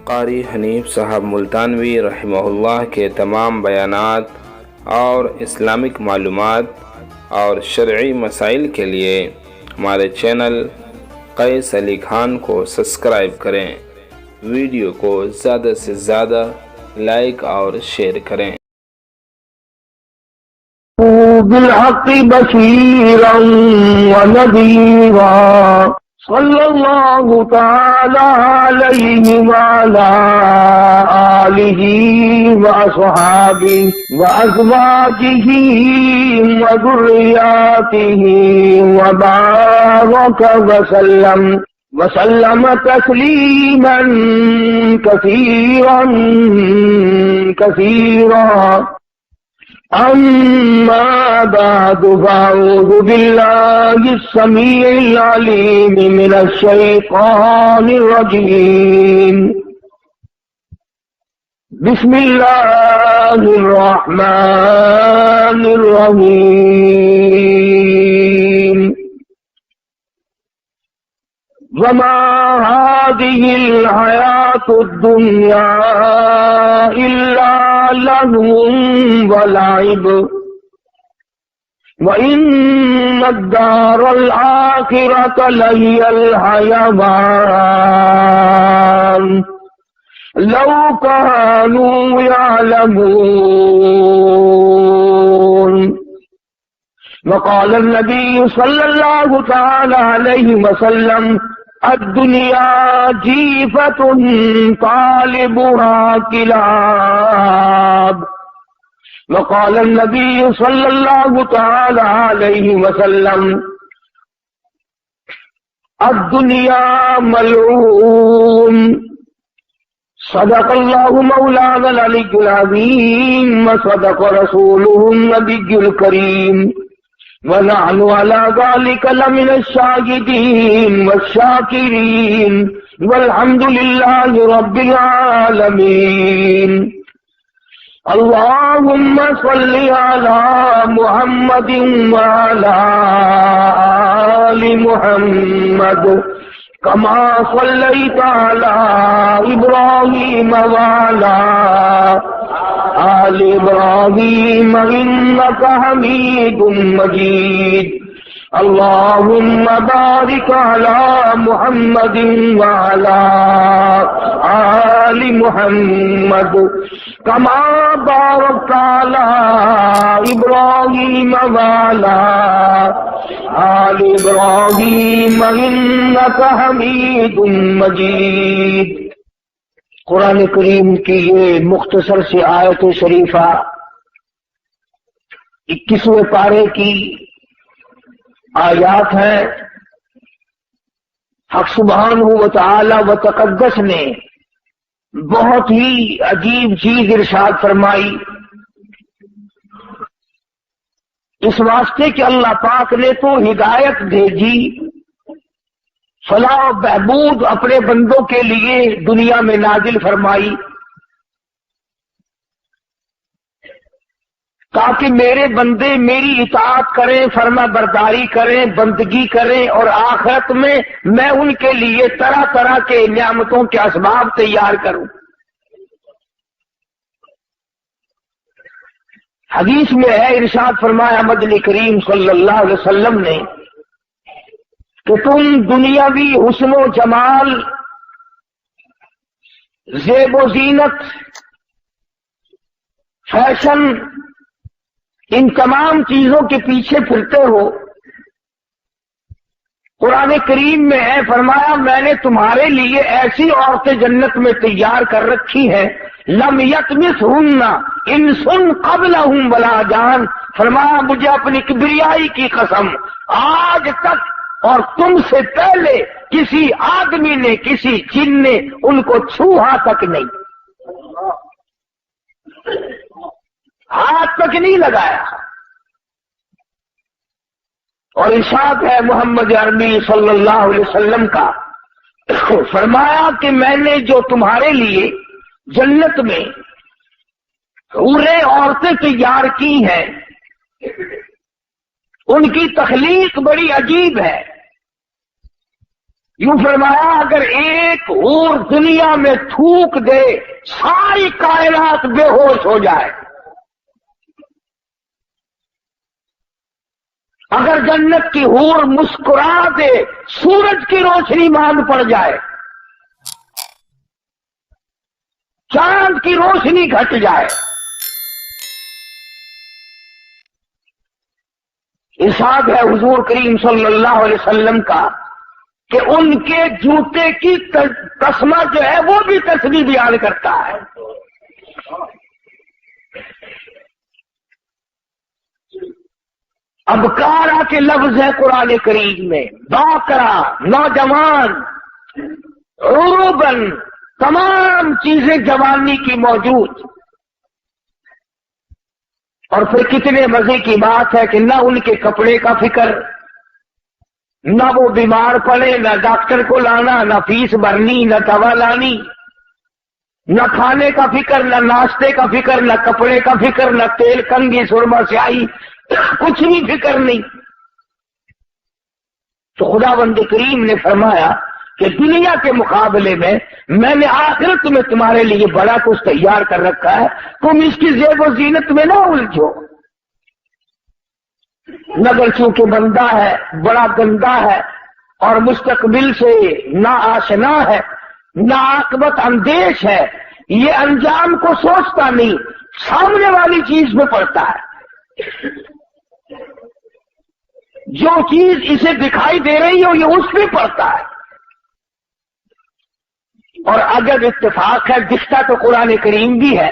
قاری حنیف صاحب ملتانوی رحمہ اللہ کے تمام بیانات اور اسلامک معلومات اور شرعی مسائل کے لیے ہمارے چینل قیس علی خان کو سبسکرائب کریں۔ ویڈیو کو زیادہ سے زیادہ لائک اور شیئر کریں۔ بالحق بشيرا ونذيرا صلى الله تعالى عليه وعلى آله وأصحابه وأزواجه وذرياته وبارك وسلم تسليما كثيرا أما بعد فأعوذ بالله السميع العليم من الشيطان الرجيم بسم الله الرحمن الرحيم وما هذه الحياة الدنيا إلا لهو ولعب وإن الدار الآخرة لهي الحيوان لو كانوا يعلمون وقال النبي صلى الله تعالى عليه وسلم الدنيا جيفة طالبها كلاب وقال النبي صلى الله تعالى عليه وسلم الدنيا ملعون صدق الله مولانا العلي العظيم وصدق رسوله النبي الكريم ونحن على ذلك لمن الشاهدين والشاكرين والحمد لله رب العالمين اللهم صل على محمد وعلى آل محمد كما صليت على إبراهيم وعلى آل إبراهيم إنك حميد مجيد اللهم بارك على محمد وعلى آل محمد كما باركت على إبراهيم وعلى آل إبراهيم إنك حميد مجيد۔ قرآن کریم کی یہ مختصر سی آیت شریفہ 21ویں پارے کی آیات ہیں۔ حق سبحانہ و تعالی و تقدس نے بہت ہی عجیب چیز ارشاد فرمائی، اس واسطے کہ اللہ پاک نے تو ہدایت بھیجی، فلاح و بہبود اپنے بندوں کے لیے دنیا میں نازل فرمائی تاکہ میرے بندے میری اطاعت کریں، فرما برداری کریں، بندگی کریں، اور آخرت میں میں ان کے لیے طرح طرح کے نعمتوں کے اسباب تیار کروں۔ حدیث میں ہے، ارشاد فرمایا مدنی کریم صلی اللہ علیہ وسلم نے کہ تم دنیاوی حسن و جمال، زیب و زینت، فیشن، ان تمام چیزوں کے پیچھے پھرتے ہو۔ قرآن کریم میں ہے، فرمایا میں نے تمہارے لیے ایسی عورتیں جنت میں تیار کر رکھی ہیں لم یطمثہن انس قبلہم ولا جان، فرمایا مجھے اپنی کبریائی کی قسم آج تک اور تم سے پہلے کسی آدمی نے، کسی جن نے ان کو چھوہا تک نہیں، ہاتھ تک نہیں لگایا۔ اور ارشاد ہے محمد عربی صلی اللہ علیہ وسلم کا، فرمایا کہ میں نے جو تمہارے لیے جنت میں حوریں عورتیں تیار کی ہیں ان کی تخلیق بڑی عجیب ہے۔ یوں فرمایا اگر ایک اور دنیا میں تھوک دے ساری کائنات بے ہوش ہو جائے، اگر جنت کی حور مسکرا دے سورج کی روشنی ماند پڑ جائے، چاند کی روشنی گھٹ جائے، ارشاد ہے حضور کریم صلی اللہ علیہ وسلم کا کہ ان کے جوتے کی تسمہ جو ہے وہ بھی تسبیح بیان کرتا ہے۔ ابکارا کے لفظ ہے قرآن کریم میں، باکرا نوجوان، عروبن تمام چیزیں جوانی کی موجود، اور پھر کتنے مزے کی بات ہے کہ نہ ان کے کپڑے کا فکر، نہ وہ بیمار پڑے، نہ ڈاکٹر کو لانا، نہ فیس بھرنی، نہ دوا لانی، نہ کھانے کا فکر، نہ ناشتے کا فکر، نہ کپڑے کا فکر، نہ تیل کنگھی سرما سیاہی، کچھ بھی فکر نہیں۔ تو خداوند کریم نے فرمایا کہ دنیا کے مقابلے میں نے آخرت میں تمہارے لیے بڑا کچھ تیار کر رکھا ہے، تم اس کی زیب و زینت میں نہ الجھو۔ مگر چونکہ بندہ ہے بڑا گندا ہے اور مستقبل سے نا آشنا ہے، نا عاقبت اندیش ہے، یہ انجام کو سوچتا نہیں، سامنے والی چیز میں پڑتا ہے، جو چیز اسے دکھائی دے رہی ہو یہ اس میں پڑتا ہے۔ اور اگر اتفاق ہے دکھتا تو قرآن کریم بھی ہے،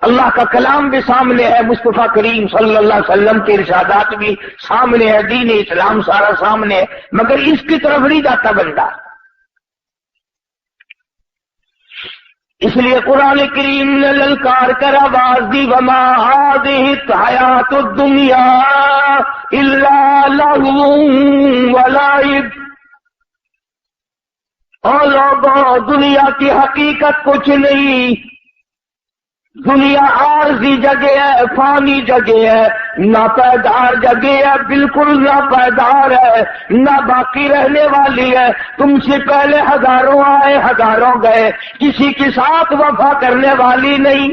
اللہ کا کلام بھی سامنے ہے، مصطفیٰ کریم صلی اللہ علیہ وسلم کے ارشادات بھی سامنے ہے، دین اسلام سارا سامنے ہے، مگر اس کی طرف نہیں جاتا بندہ۔ اس لیے قرآن کریم نے للکار کر آواز دی، وما هذه الحیات الدنیا الا لہو ولعب، اور لوگوں دنیا کی حقیقت کچھ نہیں، دنیا عارضی جگہ ہے، فانی جگہ ہے، ناپائیدار جگہ ہے، بالکل ناپائیدار ہے، نہ باقی رہنے والی ہے۔ تم سے پہلے ہزاروں آئے ہزاروں گئے، کسی کے ساتھ وفا کرنے والی نہیں۔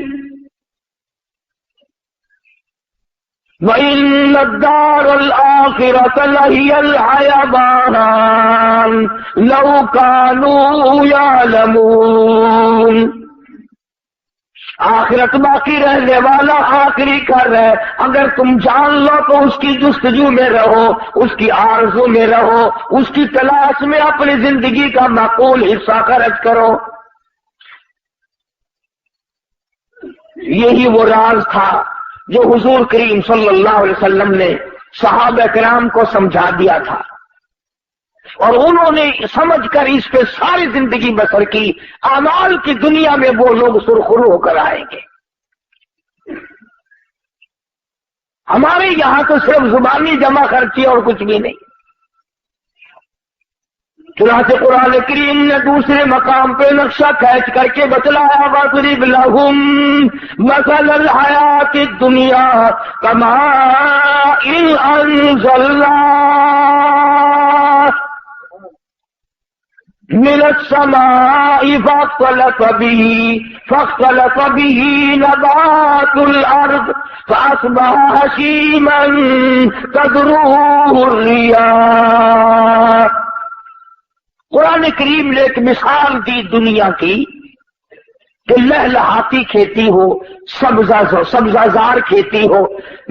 وَإِنَّ الدَّارَ الْآخِرَةَ لَهِيَ الْحَيَوَانُ لَوْ كَانُوا يَعْلَمُونَ، آخرت باقی رہنے والا آخری گھر ہے، اگر تم جان لو تو اس کی جستجو میں رہو، اس کی آرزو میں رہو، اس کی تلاش میں اپنی زندگی کا معقول حصہ خرچ کرو۔ یہی وہ راز تھا جو حضور کریم صلی اللہ علیہ وسلم نے صحابہ کرام کو سمجھا دیا تھا، اور انہوں نے سمجھ کر اس پہ ساری زندگی بسر کی۔ اعمال کی دنیا میں وہ لوگ سرخرو ہو کر آئیں گے۔ ہمارے یہاں تو صرف زبانی جمع خرچی اور کچھ بھی نہیں۔ چنانچہ قرآن کریم نے دوسرے مقام پہ نقشہ کھینچ کر کے بتلایا، وَاضْرِبْ لَهُمْ مَثَلَ الْحَيَاةِ الدُّنْيَا كَمَاءٍ أَنزَلْنَاهُ مِنَ السَّمَاءِ فاختلط به نبات الأرض فأصبح هشيما تذروه الرياح۔ قرآن کریم نے ایک مثال دی دنیا کی کہ لہلہاتی کھیتی ہو، سبزہ زار کھیتی ہو،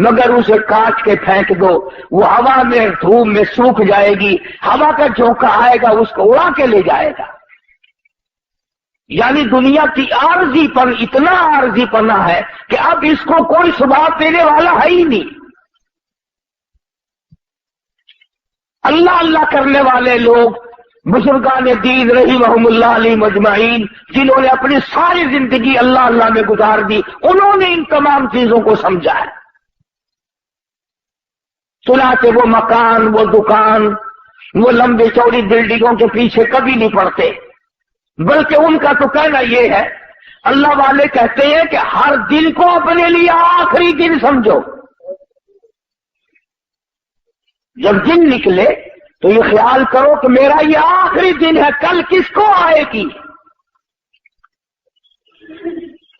مگر اسے کاٹ کے پھینک دو، وہ ہوا میں دھوپ میں سوکھ جائے گی، ہوا کا جھونکا آئے گا اس کو اڑا کے لے جائے گا۔ یعنی دنیا کی عارضی پن اتنا عارضی پنا ہے کہ اب اس کو کوئی ثبات دینے والا ہے ہی نہیں۔ اللہ اللہ کرنے والے لوگ، بزرگان دین رحمہم اللہ علیہ مجمعین، جنہوں نے اپنی ساری زندگی اللہ اللہ میں گزار دی، انہوں نے ان تمام چیزوں کو سمجھا ہے۔ چنانچہ وہ مکان، وہ دکان، وہ لمبی چوڑی بلڈنگوں کے پیچھے کبھی نہیں پڑتے، بلکہ ان کا تو کہنا یہ ہے، اللہ والے کہتے ہیں کہ ہر دن کو اپنے لیے آخری دن سمجھو۔ جب دن نکلے تو یہ خیال کرو کہ میرا یہ آخری دن ہے، کل کس کو آئے گی؟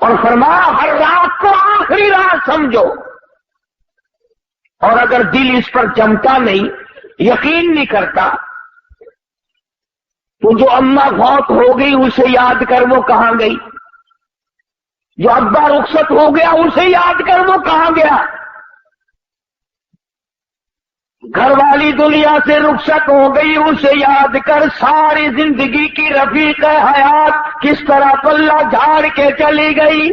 اور فرمایا ہر رات کو آخری رات سمجھو، اور اگر دل اس پر جمتا نہیں، یقین نہیں کرتا، تو جو اماں فوت ہو گئی اسے یاد کر وہ کہاں گئی، جو ابا رخصت ہو گیا اسے یاد کر وہ کہاں گیا، گھر والی دنیا سے رخصت ہو گئی اسے یاد کر، ساری زندگی کی رفیق حیات کس طرح پلہ جھاڑ کے چلی گئی۔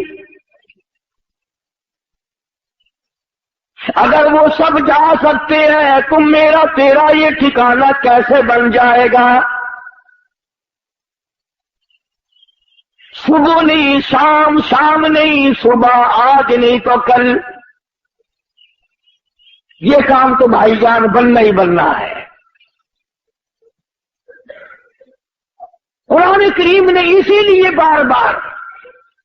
اگر وہ سب جا سکتے ہیں تو میرا تیرا یہ ٹھکانہ کیسے بن جائے گا؟ صبح نہیں شام، شام نہیں صبح، آج نہیں تو کل، یہ کام تو بھائی جان بننا ہی بننا ہے۔ قرآن کریم نے اسی لیے بار بار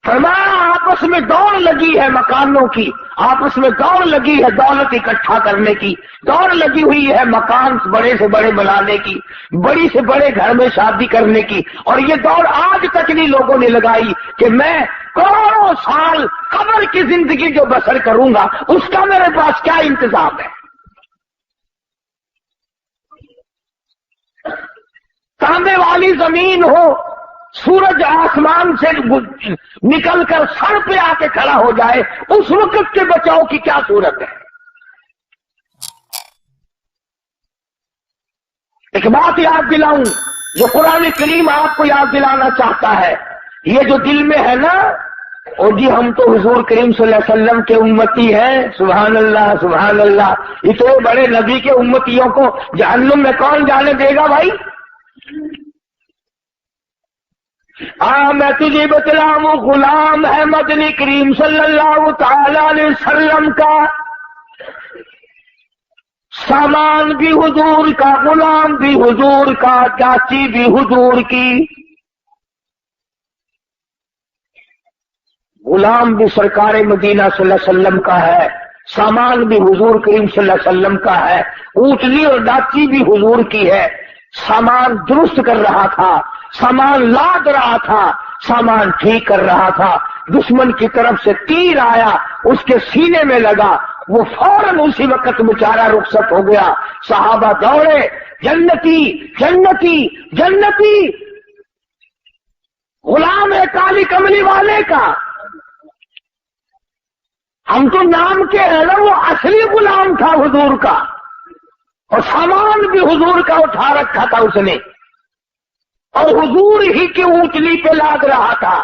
فرمایا آپس میں دوڑ لگی ہے مکانوں کی، آپس میں دوڑ لگی ہے دولت اکٹھا کرنے کی، دوڑ لگی ہوئی ہے مکان بڑے سے بڑے بنانے کی، بڑی سے بڑے گھر میں شادی کرنے کی، اور یہ دوڑ آج تک نہیں لوگوں نے لگائی کہ میں کروڑوں سال قبر کی زندگی جو بسر کروں گا اس کا میرے پاس کیا انتظام ہے۔ تانبے والی زمین ہو، سورج آسمان سے نکل کر سر پہ آ کے کھڑا ہو جائے، اس وقت کے بچاؤ کی کیا صورت ہے؟ ایک بات یاد دلاؤں جو قرآن کریم آپ کو یاد دلانا چاہتا ہے، یہ جو دل میں ہے نا، اور جی ہم تو حضور کریم صلی اللہ علیہ وسلم کے امتی ہیں، سبحان اللہ سبحان اللہ، اتنے بڑے نبی کے امتیوں کو جہنم میں کون جانے دے گا بھائی؟ میں تجھے بتلاؤں، غلام ہے مدنی کریم صلی اللہ تعالی علیہ وسلم کا، سامان بھی حضور کا، غلام بھی حضور کا، چاچی بھی حضور کی، غلام بھی سرکار مدینہ صلی اللہ علیہ وسلم کا ہے، سامان بھی حضور کریم صلی اللہ علیہ وسلم کا ہے، اونٹنی اور ڈاچی بھی حضور کی ہے، سامان درست کر رہا تھا، سامان لاد رہا تھا، سامان ٹھیک کر رہا تھا، دشمن کی طرف سے تیر آیا، اس کے سینے میں لگا، وہ فوراً اسی وقت بیچارہ رخصت ہو گیا، صحابہ دوڑے، جنتی جنتی جنتی، غلام ہے کالی کملی والے کا، ہم تو نام کے ہیں نا، وہ اصلی غلام تھا حضور کا، اور سامان بھی حضور کا اٹھا رکھا تھا اس نے، اور حضور ہی کی اونٹلی پہ لاد رہا تھا۔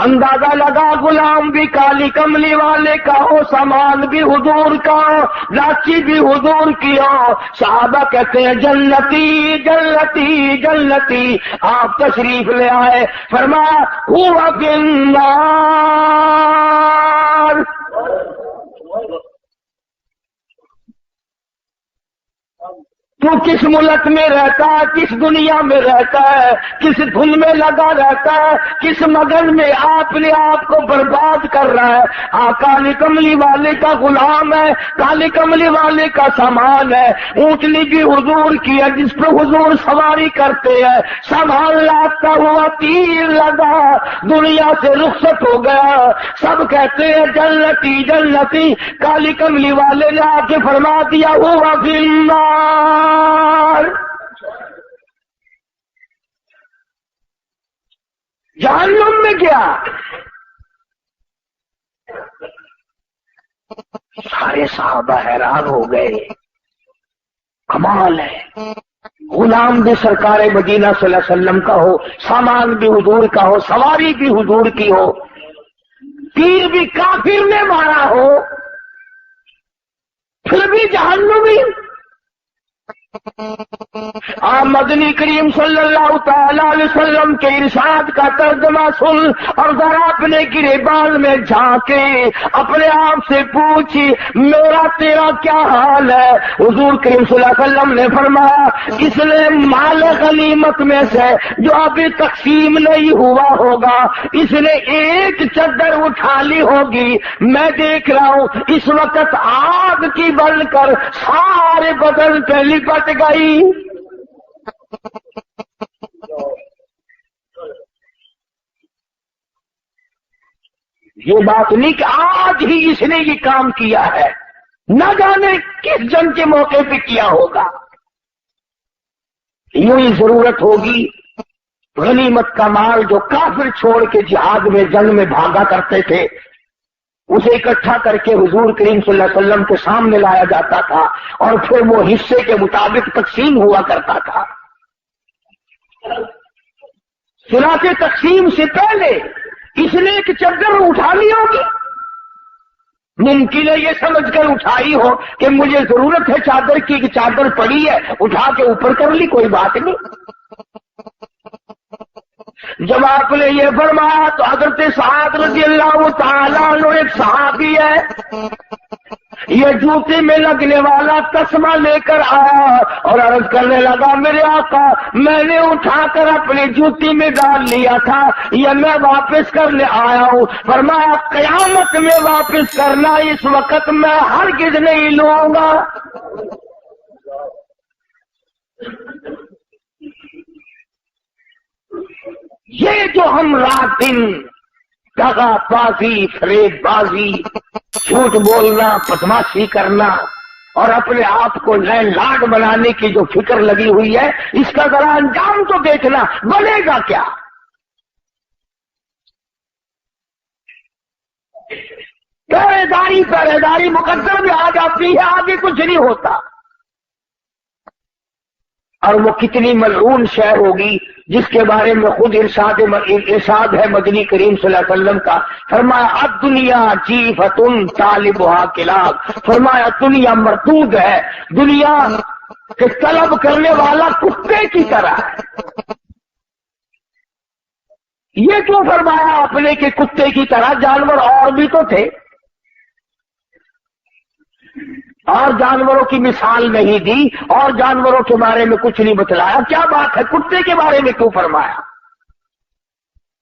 اندازہ لگا غلام بھی کالی کملی والے کا ہو، سامان بھی حضور کا ہو، لاچی بھی حضور کی ہو، صحابہ کہتے ہیں جنتی جنتی جنتی، آپ تشریف لے آئے، فرمایا ہوا فی النار، تو کس ملک میں رہتا ہے، کس دنیا میں رہتا ہے، کس دھن میں لگا رہتا ہے، کس مگن میں اپنے آپ کو برباد کر رہا ہے؟ کالی کملی والے کا غلام ہے، کالی کملی والے کا سامان ہے، اونٹنی بھی حضور کی ہے جس پہ حضور سواری کرتے ہیں، سامان لاتا ہوا تیر لگا، دنیا سے رخصت ہو گیا، سب کہتے ہیں جنتی جنتی، کالی کملی والے نے آ کے فرما دیا ہوا فی النار، جہنم میں گیا۔ سارے صحابہ حیران ہو گئے، کمال ہے، غلام بھی سرکار مدینہ صلی اللہ علیہ وسلم کا ہو، سامان بھی حضور کا ہو، سواری بھی حضور کی ہو، تیر بھی کافر نے مارا ہو، پھر بھی جہنمی۔ آپ مدنی کریم صلی اللہ تعالی علیہ وسلم کے ارشاد کا ترجمہ سن اور ذرا اپنے گریبان میں جھانکے اپنے آپ سے پوچھی میرا تیرا کیا حال ہے؟ حضور کریم صلی اللہ علیہ وسلم نے فرمایا اس نے مال غنیمت میں سے جو ابھی تقسیم نہیں ہوا ہوگا اس نے ایک چادر اٹھا لی ہوگی، میں دیکھ رہا ہوں اس وقت آگ کی بن کر سارے بدن پہ لپٹ گئی۔ یہ بات نہیں کہ آج ہی اس نے یہ کام کیا ہے، نہ جانے کس جنگ کے موقع پہ کیا ہوگا۔ یوں ہی ضرورت ہوگی غنیمت کا مال جو کافر چھوڑ کے جہاد میں جنگ میں بھاگا کرتے تھے اسے اکٹھا کر کے حضور کریم صلی اللہ علیہ وسلم کے سامنے لایا جاتا تھا اور پھر وہ حصے کے مطابق تقسیم ہوا کرتا تھا۔ چنانچہ تقسیم سے پہلے اس نے ایک چادر اٹھا لی ہوگی، ممکن ہے یہ سمجھ کر اٹھائی ہو کہ مجھے ضرورت ہے چادر کی، کہ چادر پڑی ہے اٹھا کے اوپر کر لی، کوئی بات نہیں۔ جب آپ نے یہ فرمایا تو حضرت سعد رضی اللہ تعالیٰ عنہ ایک صحابی ہے، یہ جوتے میں لگنے والا تسمہ لے کر آیا اور عرض کرنے لگا میرے آقا میں نے اٹھا کر اپنی جوتی میں ڈال لیا تھا، یہ میں واپس کرنے آیا ہوں۔ فرمایا قیامت میں واپس کرنا، اس وقت میں ہرگز نہیں لوں گا۔ یہ جو ہم رات دن دغا بازی، فریب بازی، جھوٹ بولنا، بدماشی کرنا اور اپنے آپ کو نئے لاڈ بنانے کی جو فکر لگی ہوئی ہے اس کا ذرا انجام تو دیکھنا بنے گا کیا۔ پہرے داری مقدر میں آ جاتی ہے، آگے کچھ نہیں ہوتا۔ اور وہ کتنی ملعون شے ہوگی جس کے بارے میں خود ارشاد ہے مدنی کریم صلی اللہ علیہ وسلم کا، فرمایا الدنیا جیفتن طالبها کلاب، فرمایا دنیا مردود ہے، دنیا کے طلب کرنے والا کتے کی طرح ہے۔ یہ کیوں فرمایا آپ نے کہ کتے کی طرح؟ جانور اور بھی تو تھے، اور جانوروں کی مثال نہیں دی اور جانوروں کے بارے میں کچھ نہیں بتلایا، کیا بات ہے کتے کے بارے میں کیوں فرمایا؟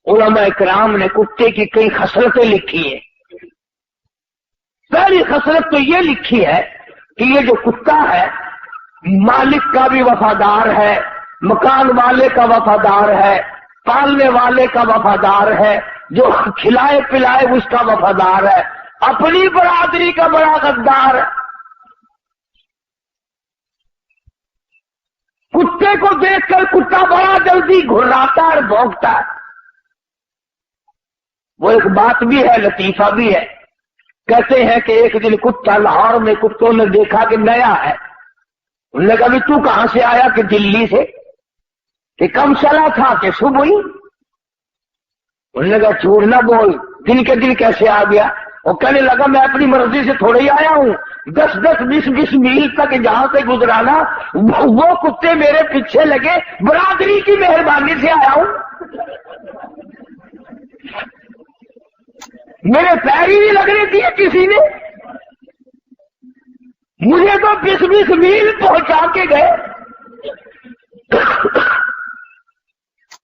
علماء کرام نے کتے کی کئی خصلتیں لکھی ہیں۔ پہلی خصلت تو یہ لکھی ہے کہ یہ جو کتا ہے مالک کا بھی وفادار ہے، مکان والے کا وفادار ہے، پالنے والے کا وفادار ہے، جو کھلائے پلائے اس کا وفادار ہے، اپنی برادری کا بڑا غدار ہے۔ کتے کو دیکھ کر کتا بڑا جلدی گھراتا اور بھونکتا ہے۔ وہ ایک بات بھی ہے، لطیفہ بھی ہے، کہتے ہیں کہ ایک دن کتا لاہور میں کتوں نے دیکھا کہ نیا ہے، انہوں نے کہا بھی تو کہاں سے آیا؟ کہ دلی سے۔ کہ کم چلا تھا؟ کہ صبح ہی۔ انہوں نے کہا جھوٹ نہ بول، دن کے دن کیسے آ گیا؟ وہ کہنے لگا میں اپنی مرضی سے تھوڑے ہی آیا ہوں، 10-20 میل تک جہاں سے گزرانا وہ کتے میرے پیچھے لگے، برادری کی مہربانی سے آیا ہوں، میرے پیر ہی نہیں لگنے دیے کسی نے، مجھے تو 20 میل پہنچا کے گئے۔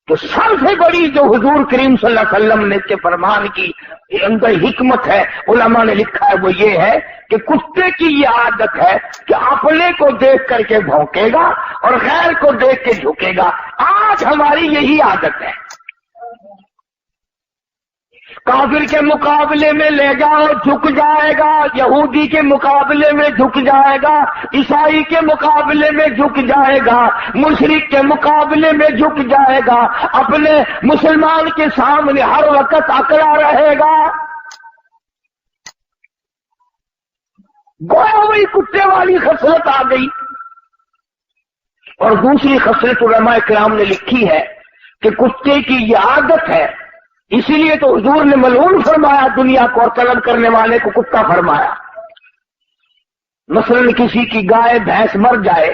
تو سب سے بڑی جو حضور کریم صلی اللہ علیہ وسلم نے کے فرمان کی اندر حکمت ہے، علماء نے لکھا ہے، وہ یہ ہے کہ کتے کی یہ عادت ہے کہ اپنے کو دیکھ کر کے بھونکے گا اور غیر کو دیکھ کے جھکے گا۔ آج ہماری یہی عادت ہے، کافر کے مقابلے میں لے جاؤ جھک جائے گا، یہودی کے مقابلے میں جھک جائے گا، عیسائی کے مقابلے میں جھک جائے گا، مشرک کے مقابلے میں جھک جائے گا، اپنے مسلمان کے سامنے ہر وقت اکڑا رہے گا۔ گویا وہی کتے والی خصلت آ گئی۔ اور دوسری خصلت علماء کرام نے لکھی ہے کہ کتے کی یہ عادت ہے، اسی لیے تو حضور نے ملعون فرمایا دنیا کو اور طلب کرنے والے کو کتا فرمایا۔ مثلا کسی کی گائے بھینس مر جائے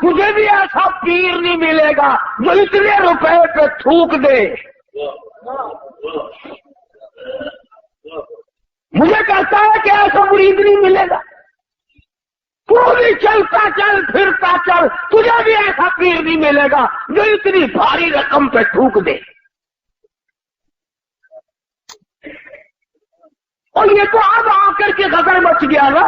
تجھے بھی ایسا پیر نہیں ملے گا جو اتنے روپے پہ تھوک دے. مجھے کہتا ہے کہ ایسا مرید نہیں ملے گا. تو بھی چلتا چل پھرتا چل, تجھے بھی ایسا پیر نہیں ملے گا جو اتنی بھاری رقم پہ تھوک دے. اور یہ تو اب آ کر کے غدر مچ گیا نا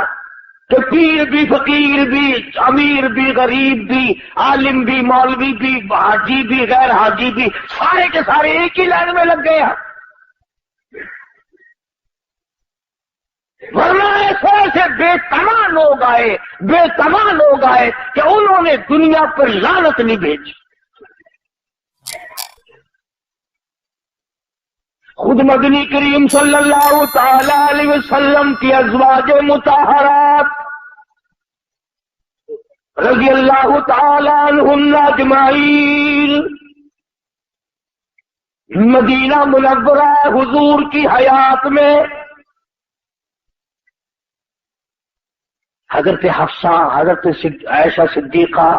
کہ پیر بھی, فقیر بھی, امیر بھی, غریب بھی, عالم بھی, مولوی بھی, حاجی بھی, غیر حاجی بھی, سارے کے سارے ایک ہی لائن میں لگ گئے ہیں. ورنہ ایسے ایسے بے تمام لوگ آئے کہ انہوں نے دنیا پر لعنت نہیں بھیجی. خود مدنی کریم صلی اللہ تعالی علیہ وسلم کی ازواج مطہرات رضی اللہ تعالی عنہن اجمعین مدینہ منورہ حضور کی حیات میں حضرت حفصہ, حضرت عائشہ صدیقہ,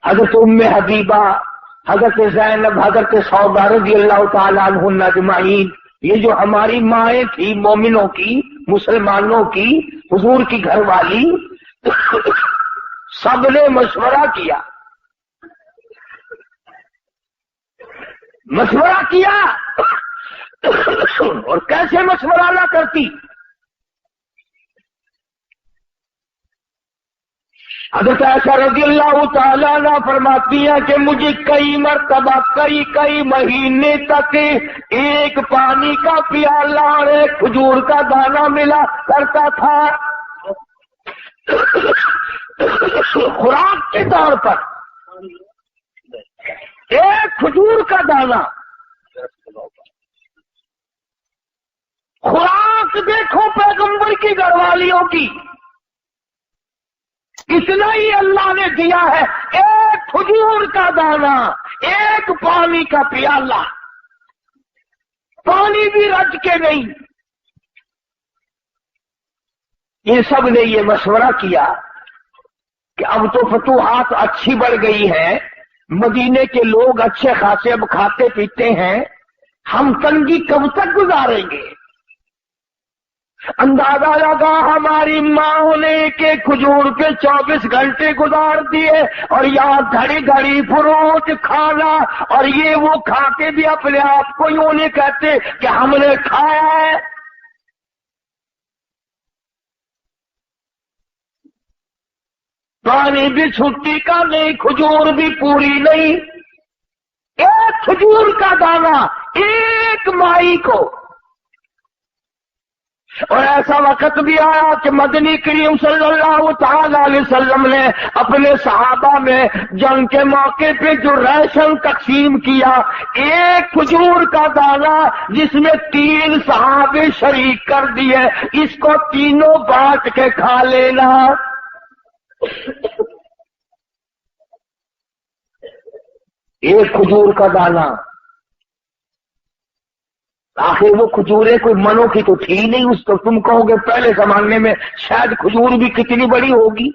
حضرت ام حبیبہ, حضرت زینب, حضرت سودا رضی اللہ تعالی عنہن اجمعین, یہ جو ہماری مائیں تھی مومنوں کی, مسلمانوں کی, حضور کی گھر والی, سب نے مشورہ کیا. اور کیسے مشورہ نہ کرتی. حضرت عائشہ رضی اللہ تعالیٰ عنہ فرماتی ہیں کہ مجھے کئی مرتبہ کئی مہینے تک ایک پانی کا پیالہ اور ایک کھجور کا دانہ ملا کرتا تھا خوراک کے طور پر. ایک کھجور کا دانہ خوراک دیکھو پیغمبر کی گھر والیوں کی, اتنا ہی اللہ نے دیا ہے. ایک کھجور کا دانہ, ایک پانی کا پیالہ, پانی بھی رج کے نہیں. یہ سب نے یہ مشورہ کیا کہ اب تو فتوحات اچھی بڑھ گئی ہیں, مدینے کے لوگ اچھے خاصے اب کھاتے پیتے ہیں, ہم تنگی کب تک گزاریں گے. اندازہ لگا ہماری ماں نے کہ کھجور پہ 24 گھنٹے گزار دیے اور یہاں گھڑی گھڑی فروٹ کھانا, اور یہ وہ کھا کے بھی اپنے آپ کو یوں نہیں کہتے کہ ہم نے کھایا ہے. پانی بھی چھٹی کا نہیں, کھجور بھی پوری نہیں. ایک کھجور کا دانہ ایک مائی کو. اور ایسا وقت بھی آیا کہ مدنی کریم صلی اللہ تعالی علیہ وسلم نے اپنے صحابہ میں جنگ کے موقع پہ جو راشن تقسیم کیا, ایک کھجور کا دانہ جس میں 3 صحابے شریک کر دیے, اس کو تینوں بانٹ کے کھا لینا. ایک کھجور کا دانہ. آخر وہ کھجوریں کوئی منوں کی تو تھی نہیں. اس کو تم کہو گے پہلے زمانے میں شاید کھجور بھی کتنی بڑی ہوگی.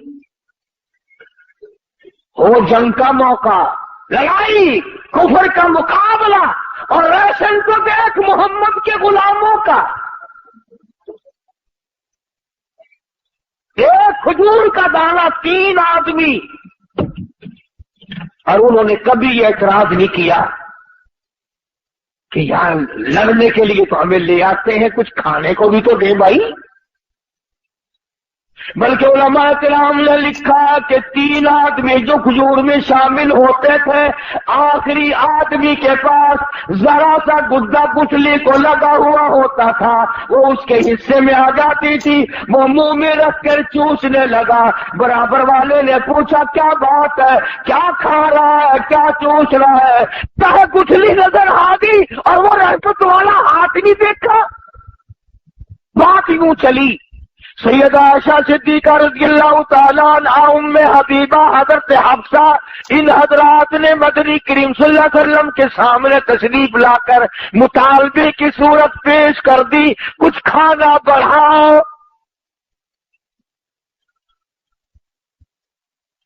ہو جنگ کا موقع, لڑائی, کفر کا مقابلہ, اور راشن کو دیکھ محمد کے غلاموں کا. ایک کھجور کا دانہ 3 آدمی, اور انہوں نے کبھی یہ اعتراض نہیں کیا کہ یار لڑنے کے لیے تو ہمیں لے آتے ہیں, کچھ کھانے کو بھی تو دے بھائی. بلکہ علماء کرام نے لکھا کہ 3 آدمی جو کھجور میں شامل ہوتے تھے, آخری آدمی کے پاس ذرا سا گدا گٹھلی کو لگا ہوا ہوتا تھا, وہ اس کے حصے میں آ جاتی تھی, وہ منہ میں رکھ کر چوسنے لگا. برابر والے نے پوچھا کیا بات ہے, کیا کھا رہا ہے, کیا چوس رہا ہے؟ کہا گٹھلی نظر آ گئی اور وہ رحمت والا ہاتھ نہیں دیکھا. بات یوں چلی. سیدہ عائشہ صدیقہ رضی اللہ تعالیٰ عنہا, ام حبیبہ, حضرت حفصہ, ان حضرات نے مدنی کریم صلی اللہ علیہ وسلم کے سامنے تشریف لا کر مطالبے کی صورت پیش کر دی, کچھ کھانا بڑھاؤ.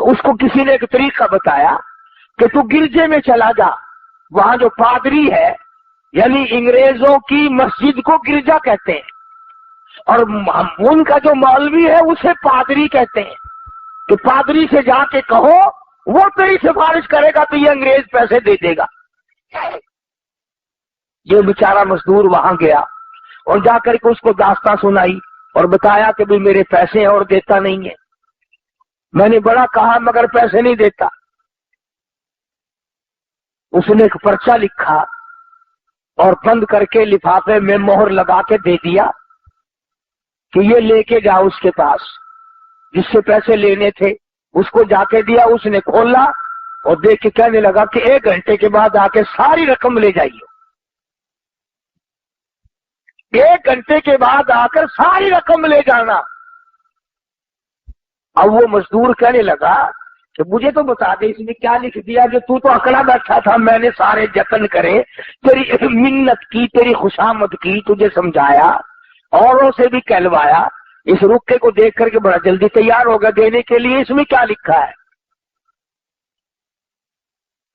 تو اس کو کسی نے ایک طریقہ بتایا کہ تو گرجے میں چلا جا، وہاں جو پادری ہے، یعنی انگریزوں کی مسجد کو گرجا کہتے ہیں، اور ان کا جو مولوی ہے اسے پادری کہتے ہیں، کہ پادری سے جا کے کہو، وہ تیری سفارش کرے گا تو یہ انگریز پیسے دے دے گا۔ یہ بیچارہ مزدور وہاں گیا اور جا کر کے اس کو داستان سنائی اور بتایا کہ بھی میرے پیسے ہیں اور دیتا نہیں ہے، میں نے بڑا کہا مگر پیسے نہیں دیتا۔ اس نے ایک پرچہ لکھا اور بند کر کے لفافے میں مہر لگا کے دے دیا کہ یہ لے کے جاؤ اس کے پاس، جس سے پیسے لینے تھے اس کو جا کے دیا۔ اس نے کھولا اور دیکھ کے کہنے لگا کہ 1 گھنٹے کے بعد آ کے ساری رقم لے جائیے، 1 گھنٹے کے بعد آ کر ساری رقم لے جانا۔ اب وہ مزدور کہنے لگا کہ مجھے تو بتا دے اس نے کیا لکھ دیا، کہ تو اکڑا بیٹھا تھا، میں نے سارے جتن کرے، تیری منت کی، تیری خوشامد کی، تجھے سمجھایا، اوروں سے بھی کہلوایا، اس رکے کو دیکھ کر کے بڑا جلدی تیار ہوگا دینے کے لیے، اس میں کیا لکھا ہے؟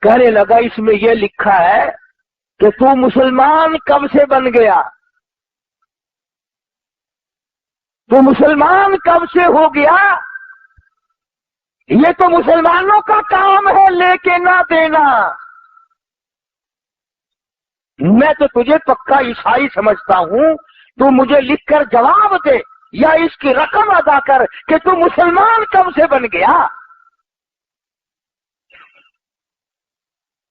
کہنے لگا اس میں یہ لکھا ہے کہ تو مسلمان کب سے بن گیا، تو مسلمان کب سے ہو گیا، یہ تو مسلمانوں کا کام ہے لے کے نہ دینا، میں تو تجھے پکا عیسائی سمجھتا ہوں، تو مجھے لکھ کر جواب دے یا اس کی رقم ادا کر کہ تو مسلمان کب سے بن گیا۔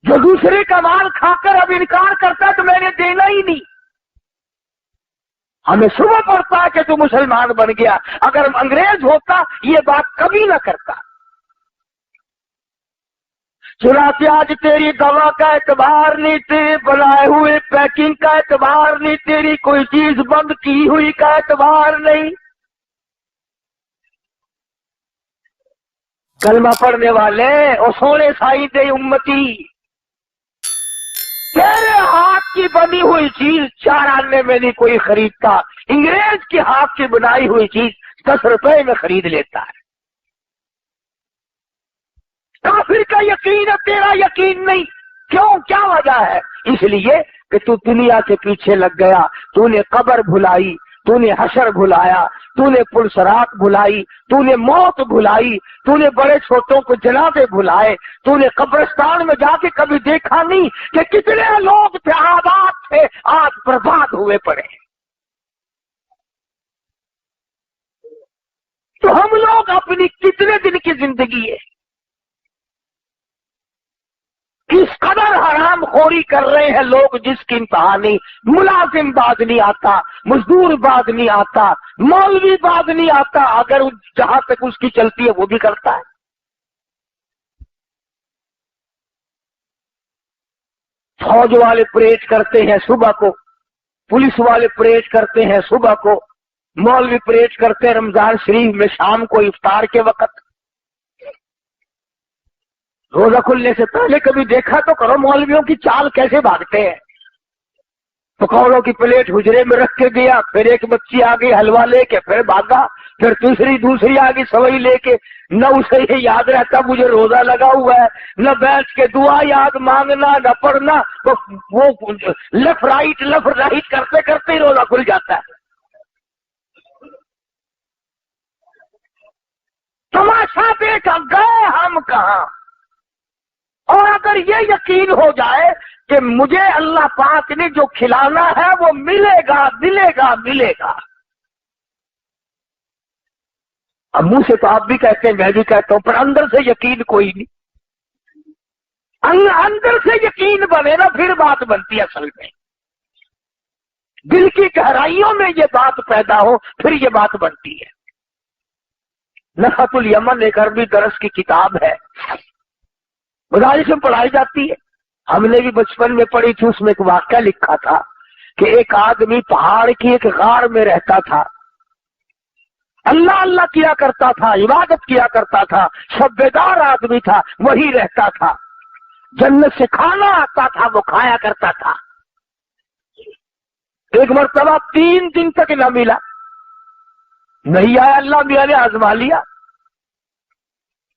جو دوسرے کا مال کھا کر اب انکار کرتا تو میں نے دینا ہی نہیں، ہمیں صبح پڑتا ہے کہ تو مسلمان بن گیا، اگر انگریز ہوتا یہ بات کبھی نہ کرتا۔ چنانچہ آج تیری دوا کا اعتبار نہیں، تیرے بنائے ہوئے پیکنگ کا اعتبار نہیں، تیری کوئی چیز بند کی ہوئی کا اعتبار نہیں۔ کلمہ پڑھنے والے اور سونے سائی دے امتی، تیرے ہاتھ کی بنی ہوئی چیز 4 آنے میں نہیں کوئی خریدتا، انگریز کے ہاتھ کی بنائی ہوئی چیز 10 روپے میں خرید لیتا ہے۔ کافر کا یقین ہے، تیرا یقین نہیں، کیوں؟ کیا وجہ ہے؟ اس لیے کہ تو دنیا کے پیچھے لگ گیا، تو نے قبر بھلائی، تو نے حشر بھلایا، تو نے پلسرات بھلائی، تو نے موت بھلائی، تو نے بڑے چھوٹوں کو جنازے بھلائے، تو نے قبرستان میں جا کے کبھی دیکھا نہیں کہ کتنے لوگ تھے آباد تھے آج برباد ہوئے پڑے۔ تو ہم لوگ اپنی کتنے دن کی زندگی ہے، کس قدر حرام خوری کر رہے ہیں لوگ، جس کی انتہا نہیں۔ ملازم بعد نہیں آتا، مزدور بعد نہیں آتا، مولوی بعد نہیں آتا، اگر جہاں تک اس کی چلتی ہے وہ بھی کرتا ہے۔ فوج والے پریڈ کرتے ہیں صبح کو، پولیس والے پریڈ کرتے ہیں صبح کو، مولوی پریڈ کرتے ہیں رمضان شریف میں شام کو افطار کے وقت۔ روزہ کھلنے سے پہلے کبھی دیکھا تو کرو مولویوں کی چال کیسے بھاگتے ہیں۔ پکوڑوں کی پلیٹ حجرے میں رکھ کے گیا، پھر ایک بچی آ گئی حلوہ لے کے، پھر بھاگا، پھر دوسری آ گئی سوئی لے کے، نہ اسے یہ یاد رہتا مجھے روزہ لگا ہوا ہے، نہ بیٹھ کے دعا یاد مانگنا، نہ پڑھنا، وہ لیفٹ رائٹ کرتے کرتے ہی روزہ کھل جاتا ہے۔ تماشا دیکھا گئے ہم کہاں۔ اور اگر یہ یقین ہو جائے کہ مجھے اللہ پاک نے جو کھلانا ہے وہ ملے گا ملے گا ملے گا، اب منہ سے تو آپ بھی کہتے ہیں میں بھی کہتا ہوں، پر اندر سے یقین کوئی نہیں۔ اندر سے یقین بنے نا پھر بات بنتی ہے، اصل میں دل کی گہرائیوں میں یہ بات پیدا ہو پھر یہ بات بنتی ہے۔ نخت الیمن ایک عربی درس کی کتاب ہے، مدارس میں پڑھائی جاتی ہے، ہم نے بھی بچپن میں پڑھی تھی۔ اس میں ایک واقعہ لکھا تھا کہ ایک آدمی پہاڑ کی ایک غار میں رہتا تھا، اللہ اللہ کیا کرتا تھا، عبادت کیا کرتا تھا، شب بیدار آدمی تھا، وہی رہتا تھا، جنت سے کھانا آتا تھا وہ کھایا کرتا تھا۔ ایک مرتبہ 3 دن تک نہ ملا، نہیں آیا، اللہ میاں نے آزما لیا،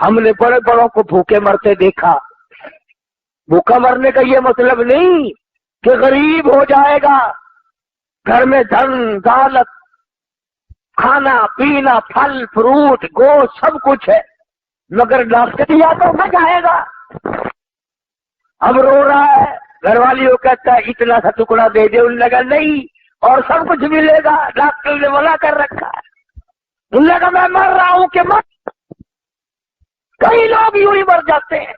ہم نے بڑے بڑوں کو بھوکے مرتے دیکھا. بھوکا مرنے کا یہ مطلب نہیں کہ غریب ہو جائے گا، گھر میں دھن دولت، کھانا پینا، پھل فروٹ، گوشت سب کچھ ہے، مگر ڈاکٹر دیا تو نہ جائے گا. اب رو رہا ہے، گھر والی وہ کہتا ہے اتنا سا ٹکڑا دے دے. ان لگا نہیں اور سب کچھ ملے گا، ڈاکٹر نے منع کر رکھا ہے. ان لگا میں مر رہا ہوں کہ مر. کئی لوگ یوں ہی مر جاتے ہیں.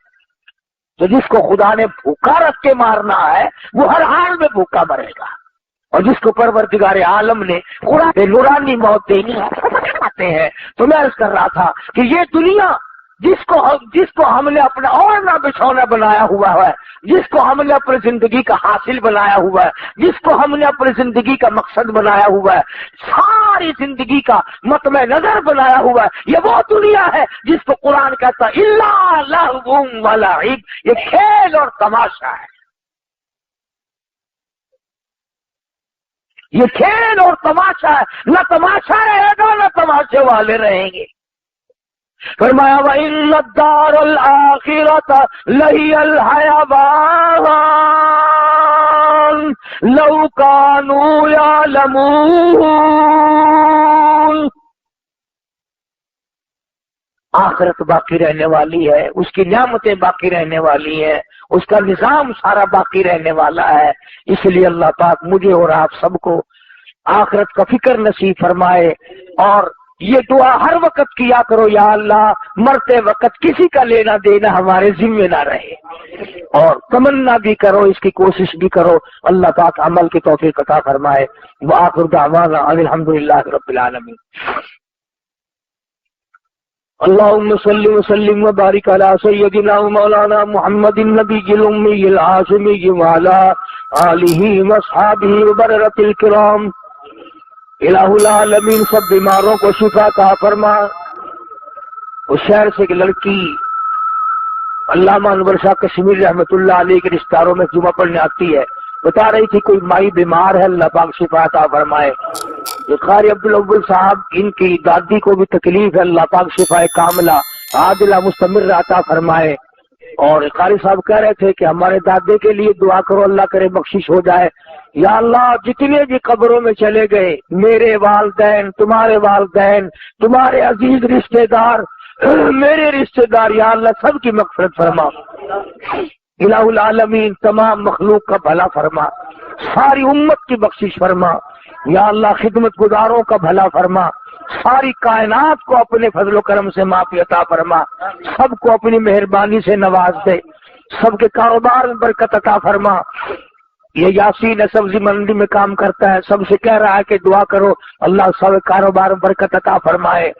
تو جس کو خدا نے بھوکا رکھ کے مارنا ہے وہ ہر حال میں بھوکا مرے گا، اور جس کو پروردگار عالم نے قرآن میں نورانی موت دینی ہے. تو میں عرض کر رہا تھا کہ یہ دنیا جس کو ہم نے اپنا اور نہ بچھونا بنایا ہوا ہے، جس کو ہم نے اپنی زندگی کا حاصل بنایا ہوا ہے، جس کو ہم نے اپنی زندگی کا مقصد بنایا ہوا ہے، ساری زندگی کا مطمع نظر بنایا ہوا ہے، یہ وہ دنیا ہے جس کو قرآن کہتا ہے الا لہو و لعب، یہ کھیل اور تماشا ہے. یہ کھیل اور تماشا ہے، نہ تماشا رہے گا نہ تماشے والے رہیں گے. فرمایا وَإِنَّ الدَّارَ الْآخِرَةَ لَهِيَ الْحَيَوَانُ لَوْ كَانُوا يَعْلَمُونَ. آخرت باقی رہنے والی ہے، اس کی نعمتیں باقی رہنے والی ہیں، اس کا نظام سارا باقی رہنے والا ہے. اس لیے اللہ پاک مجھے اور آپ سب کو آخرت کا فکر نصیب فرمائے. اور یہ دعا ہر وقت کیا کرو، یا اللہ مرتے وقت کسی کا لینا دینا ہمارے ذمہ نہ رہے، اور تمنا بھی کرو، اس کی کوشش بھی کرو. اللہ پاک عمل کی توفیق عطا فرمائے. وآخر دعوانا ان الحمدللہ رب العالمین. اللهم صل وسلم وبارك على سيدنا ومولانا محمد النبي الأمي العاصمي وعلى آله وأصحابه وبررة الكرام. الہ العالمین سب بیماروں کو شفا عطا فرما. اس شہر سے ایک لڑکی علامہ انور شاہ کشمیر رحمۃ اللہ علیہ کے رشتہ داروں میں جمعہ پڑھنے آتی ہے، بتا رہی تھی کوئی مائی بیمار ہے، اللہ پاک شفا عطا فرمائے. قاری عبدالاول صاحب ان کی دادی کو بھی تکلیف ہے، اللہ پاک شفا کاملہ عاجلہ مستمر عطا فرمائے. اور قاری صاحب کہہ رہے تھے کہ ہمارے دادے کے لیے دعا کرو، اللہ کرے بخشش ہو جائے. یا اللہ جتنے بھی قبروں میں چلے گئے، میرے والدین، تمہارے عزیز رشتہ دار، میرے رشتہ دار، یا اللہ سب کی مغفرت فرما. الہ العالمین تمام مخلوق کا بھلا فرما، ساری امت کی بخشش فرما. یا اللہ خدمت گزاروں کا بھلا فرما، ساری کائنات کو اپنے فضل و کرم سے معافی عطا فرما، سب کو اپنی مہربانی سے نواز دے، سب کے کاروبار میں برکت عطا فرما. یہ یاسین سبزی منڈی میں کام کرتا ہے، سب سے کہہ رہا ہے کہ دعا کرو اللہ سب کاروبار میں برکت عطا فرمائے.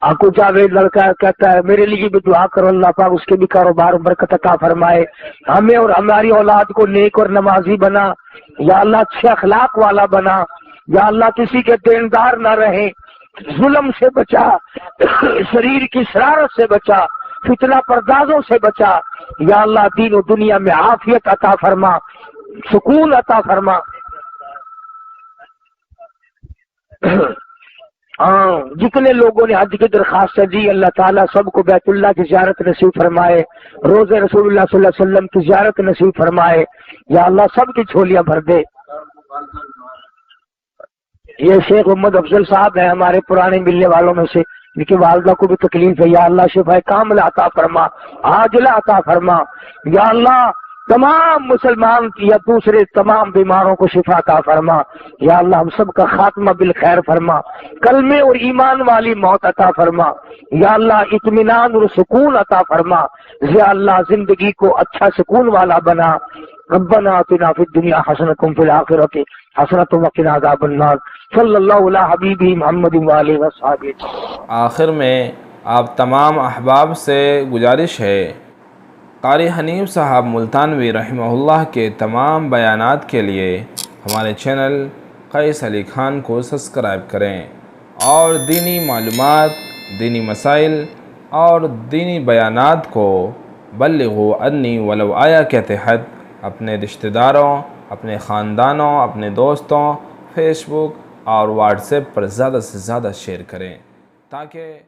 آنکھوں جاوید لڑکا کہتا ہے میرے لیے بھی دعا کرو، اللہ پاک اس کے بھی کاروبار میں برکت عطا فرمائے. ہمیں اور ہماری اولاد کو نیک اور نمازی بنا، یا اللہ اچھے اخلاق والا بنا. یا اللہ کسی کے دیندار نہ رہے، ظلم سے بچا، شریر کی شرارت سے بچا، فتنہ پردازوں سے بچا. یا اللہ دین و دنیا میں عافیت عطا فرما، سکون عطا فرما. جتنے لوگوں نے حج کی درخواست دی، اللہ تعالیٰ سب کو بیت اللہ کی زیارت نصیب فرمائے، روزے رسول اللہ صلی اللہ علیہ وسلم کی زیارت نصیب فرمائے. یا اللہ سب کی جھولیاں بھر دے. یہ شیخ محمد افضل صاحب ہیں ہمارے پرانے ملنے والوں میں سے، ان کی والدہ کو بھی تکلیف ہے، یا اللہ شفا کاملہ عطا فرما، عاجلہ عطا فرما. یا اللہ تمام مسلمان یا دوسرے تمام بیماروں کو شفا عطا فرما. یا اللہ ہم سب کا خاتمہ بالخیر فرما، کلمے اور ایمان والی موت عطا فرما. یا اللہ اطمینان اور سکون عطا فرما. یا اللہ زندگی کو اچھا سکون والا بنا. ربنا آتنا فی الدنیا حسنۃ وفی الآخرۃ حسنۃ وقنا عذاب النار. صلی اللہ علی حبیبہ محمد وآلہ وصحبہ. آخر میں آپ تمام احباب سے گزارش ہے قاری حنیف صاحب ملتانوی رحمہ اللہ کے تمام بیانات کے لیے ہمارے چینل قیس علی خان کو سبسکرائب کریں، اور دینی معلومات، دینی مسائل اور دینی بیانات کو بلغوا انی ولو آیا کے تحت اپنے رشتہ داروں، اپنے خاندانوں، اپنے دوستوں، فیس بک اور واٹس ایپ پر زیادہ سے زیادہ شیئر کریں تاکہ